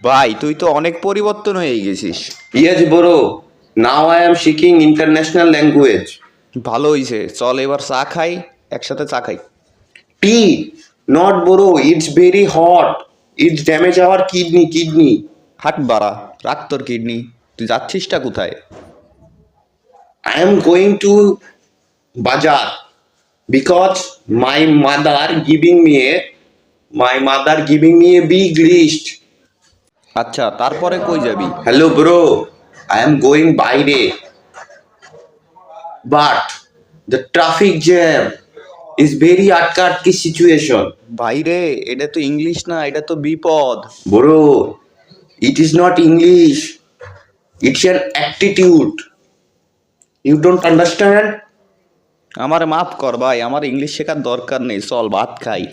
ভাই তুই তো অনেক পরিবর্তন হয়ে গেছিস। Yes, bro. Now I am seeking international language. ভালো হইছে, চল এবার চা খাই, একসাথে চা খাই। Tea. Not, bro. It's very hot. It's damage our kidney. হাট বাড়া, রাখ তোর কিডনি। তুই যাচ্ছিসটা কোথায়? I am going to Bazaar because my mother giving me a big list. আচ্ছা, তারপরে কই যাবি? Hello, bro. I am going বাইরে. But the traffic jam is very আটকাটকি situation. বাইরে? এটা তো ইংলিশ না, এটা তো বিপদ। Bro, it is not English. It's an attitude. You don't understand? আমার মাফ কর ভাই, আমার ইংলিশ শেখার দরকার নেই, চল ভাত খাই।